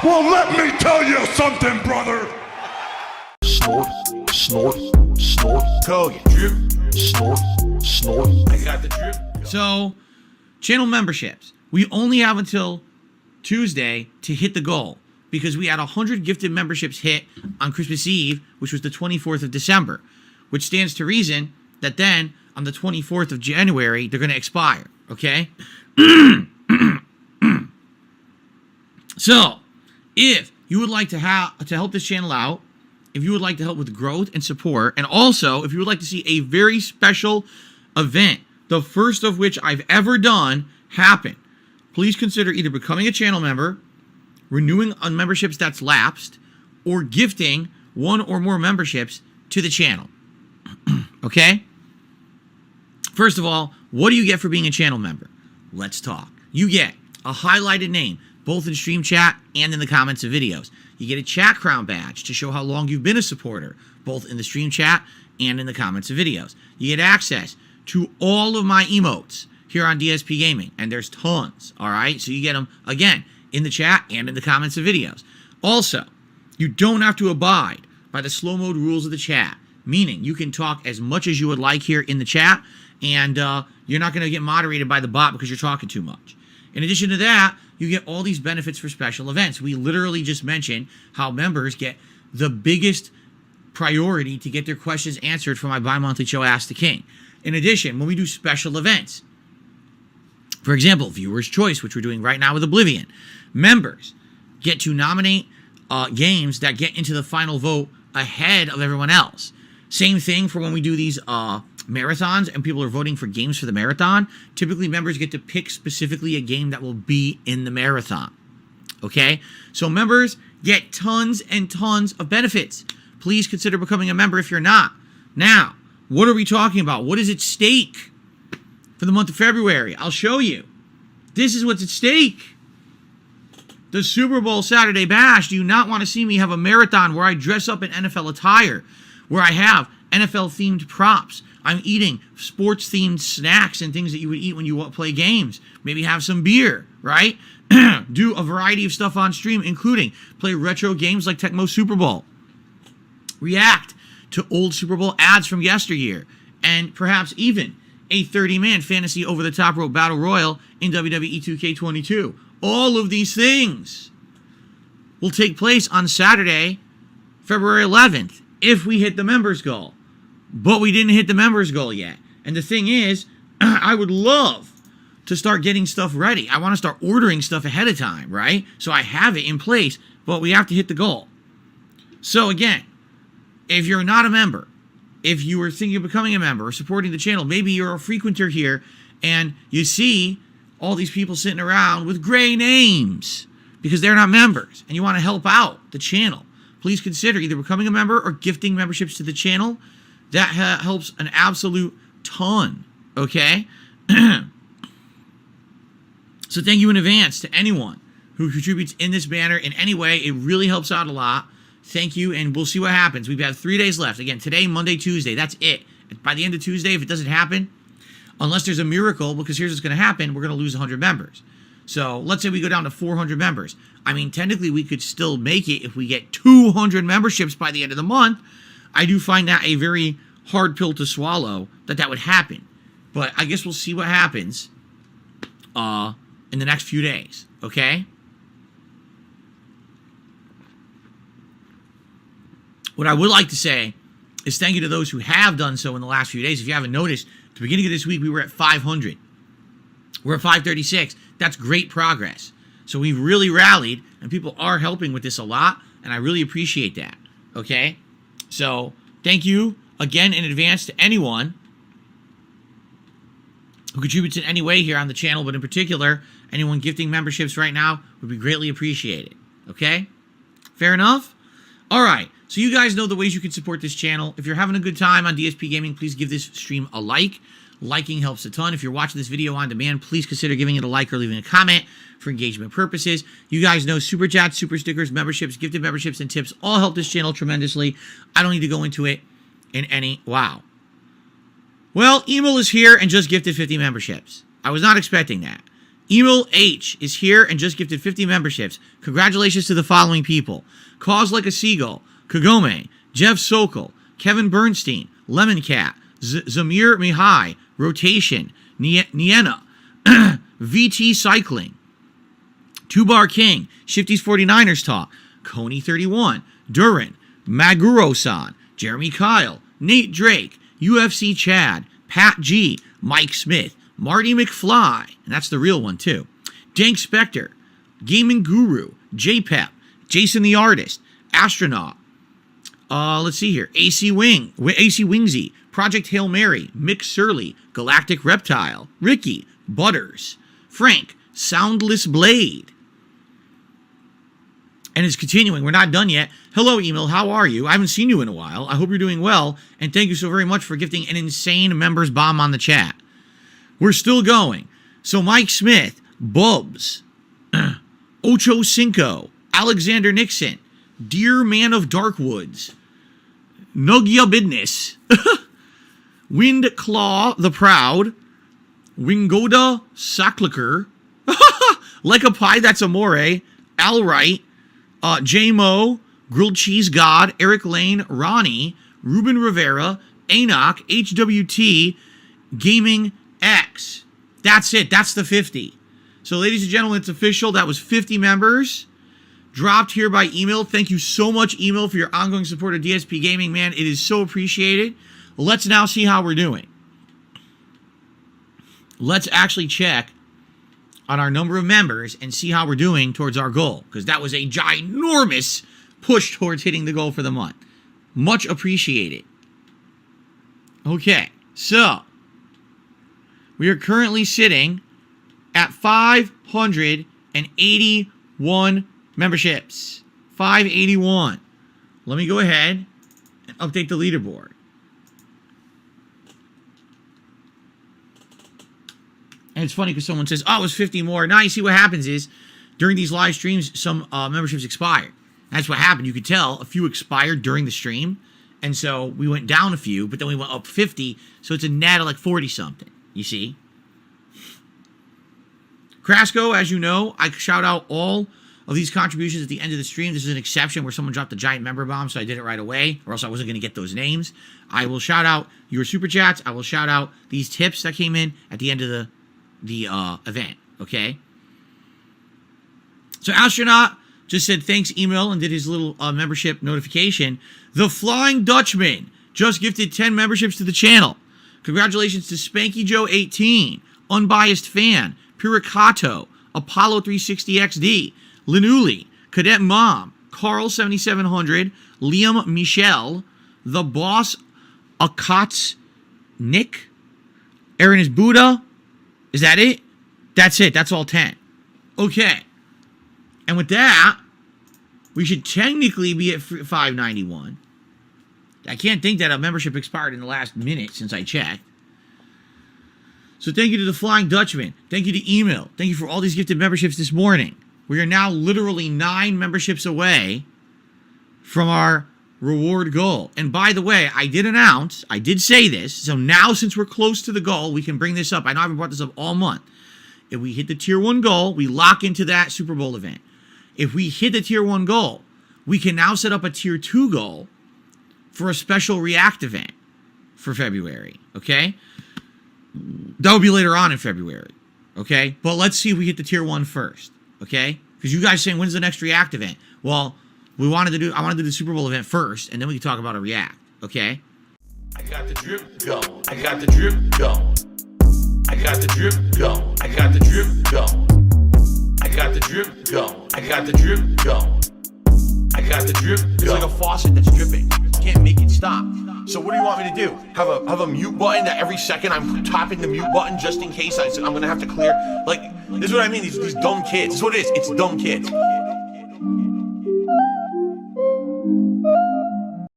Well, let me tell you something, brother. Snort, snort, snort. Go, you drip. Snort, snort. I got the drip. So, channel memberships. We only have until Tuesday to hit the goal because we had 100 gifted memberships hit on Christmas Eve, which was the 24th of December, which stands to reason that then on the 24th of January, they're going to expire, okay? So, if you would like to help this channel out, if you would like to help with growth and support, and also if you would like to see a very special event, the first of which I've ever done happen, please consider either becoming a channel member, renewing on memberships that's lapsed, or gifting one or more memberships to the channel. Okay? First of all, what do you get for being a channel member? Let's talk. You get a highlighted name, both in stream chat and in the comments of videos. You get a chat crown badge to show how long you've been a supporter, both in the stream chat and in the comments of videos. You get access to all of my emotes here on DSP Gaming, and there's tons, all right? So you get them, again, in the chat and in the comments of videos. Also, you don't have to abide by the slow mode rules of the chat, meaning you can talk as much as you would like here in the chat, and you're not going to get moderated by the bot because you're talking too much. In addition to that, you get all these benefits for special events. We literally just mentioned how members get the biggest priority to get their questions answered for my bi-monthly show, Ask the King. In addition, when we do special events, for example, Viewer's Choice, which we're doing right now with Oblivion, members get to nominate games that get into the final vote ahead of everyone else. Same thing for when we do these marathons and people are voting for games for the marathon. Typically, members get to pick specifically a game that will be in the marathon. Okay? So members get tons and tons of benefits. Please consider becoming a member if you're not. Now, what are we talking about? What is at stake for the month of February? I'll show you. This is what's at stake. The Super Bowl Saturday Bash. Do you not want to see me have a marathon where I dress up in NFL attire, where I have NFL-themed props? I'm eating sports-themed snacks and things that you would eat when you play games. Maybe have some beer, right? Do a variety of stuff on stream, including play retro games like Tecmo Super Bowl. React to old Super Bowl ads from yesteryear. And perhaps even a 30-man fantasy over-the-top rope battle royal in WWE 2K22. All of these things will take place on Saturday, February 11th, if we hit the members goal. But we didn't hit the members goal yet. And the thing is, I would love to start getting stuff ready. I want to start ordering stuff ahead of time, right? So I have it in place, but we have to hit the goal. So again, if you're not a member, if you were thinking of becoming a member or supporting the channel, maybe you're a frequenter here and you see all these people sitting around with gray names because they're not members and you want to help out the channel, please consider either becoming a member or gifting memberships to the channel. That helps an absolute ton, okay? So thank you in advance to anyone who contributes in this banner in any way. It really helps out a lot. Thank you, and we'll see what happens. We've got 3 days left. Again, today, Monday, Tuesday. That's it. By the end of Tuesday, if it doesn't happen, unless there's a miracle, because here's what's going to happen, we're going to lose 100 members. So let's say we go down to 400 members. I mean, technically, we could still make it if we get 200 memberships by the end of the month. I do find that a very hard pill to swallow that would happen. But I guess we'll see what happens in the next few days, okay? What I would like to say is thank you to those who have done so in the last few days. If you haven't noticed, at the beginning of this week, we were at 500. We're at 536. That's great progress. So we've really rallied, and people are helping with this a lot, and I really appreciate that, okay? So thank you again in advance to anyone who contributes in any way here on the channel, but in particular, anyone gifting memberships right now would be greatly appreciated, okay? Fair enough? All right, so you guys know the ways you can support this channel. If you're having a good time on DSP Gaming, please give this stream a like. Liking helps a ton. If you're watching this video on demand, please consider giving it a like or leaving a comment for engagement purposes. You guys know super chats, super stickers, memberships, gifted memberships, and tips all help this channel tremendously. I don't need to go into it in any... Wow. Well, Emil is here and just gifted 50 memberships. I was not expecting that. Emil H is here and just gifted 50 memberships. Congratulations to the following people: Cause Like a Seagull, Kagome, Jeff Sokol, Kevin Bernstein, Lemon Cat, Zamir Mihai, Rotation, Niena, VT Cycling, Two Bar King, Shifty's 49ers Talk, Coney 31, Durin, Maguro-san, Jeremy Kyle, Nate Drake, UFC Chad, Pat G, Mike Smith, Marty McFly, and that's the real one too, Dank Spectre, Gaming Guru, J-Pep, Jason the Artist, Astronaut, let's see here, AC Wingsy, Project Hail Mary, Mick Surly, Galactic Reptile, Ricky, Butters, Frank, Soundless Blade. And it's continuing. We're not done yet. Hello, Emil. How are you? I haven't seen you in a while. I hope you're doing well. And thank you so very much for gifting an insane members bomb on the chat. We're still going. So Mike Smith, Bubs, Ocho Cinco, Alexander Nixon, Dear Man of Darkwoods, Nugya Business, Wind Claw the Proud, Wingoda Sacklicker, Like a Pie That's Amore, Al Wright, J-Mo, Grilled Cheese God, Eric Lane, Ronnie, Ruben Rivera, Enoch, HWT, Gaming X. That's it. That's the 50. So, ladies and gentlemen, it's official. That was 50 members dropped here by email. Thank you so much, email, for your ongoing support of DSP Gaming, man. It is so appreciated. Let's now see how we're doing. Let's actually check on our number of members and see how we're doing towards our goal, because that was a ginormous push towards hitting the goal for the month. Much appreciated. Okay, so we are currently sitting at 581 memberships. 581. Let me go ahead and update the leaderboard. And it's funny because someone says, oh, it was 50 more. Now you see what happens is, during these live streams, some memberships expired. That's what happened. You could tell a few expired during the stream. And so we went down a few, but then we went up 50. So it's a net of like 40-something, you see. Crasco, as you know, I shout out all of these contributions at the end of the stream. This is an exception where someone dropped a giant member bomb, so I did it right away, or else I wasn't going to get those names. I will shout out your super chats. I will shout out these tips that came in at the end of the event, okay? So Astronaut just said thanks, email, and did his little membership notification. The Flying Dutchman just gifted 10 memberships to the channel. Congratulations to Spanky Joe 18, Unbiased Fan, Puricato, Apollo 360XD, Linuli, Cadet Mom, Carl 7700, Liam Michel, The Boss Akats, Nick, Aaron is Buddha. Is that it? That's it. That's all 10. Okay. And with that, we should technically be at 591. I can't think that a membership expired in the last minute since I checked. So thank you to the Flying Dutchman. Thank you to Email. Thank you for all these gifted memberships this morning. We are now literally 9 memberships away from our reward goal. And by the way, I did say this, so now since we're close to the goal, we can bring this up. I know I haven't brought this up all month. If we hit the tier 1 goal, we lock into that Super Bowl event. If we hit the tier 1 goal, we can now set up a tier 2 goal for a special React event for February, okay? That will be later on in February, okay? But let's see if we hit the tier 1 first, okay? Because you guys saying, when's the next React event? Well, I wanted to do the Super Bowl event first, and then we can talk about a React, okay? I got the drip going. I got the drip going. I got the drip going. I got the drip going. I got the drip going. I got the drip going. I got the drip going. It's like a faucet that's dripping. Can't make it stop. So what do you want me to do? Have a mute button that every second I'm tapping the mute button just in case I'm gonna have to clear? Like, this is what I mean. These dumb kids. This is what it is. It's dumb kids.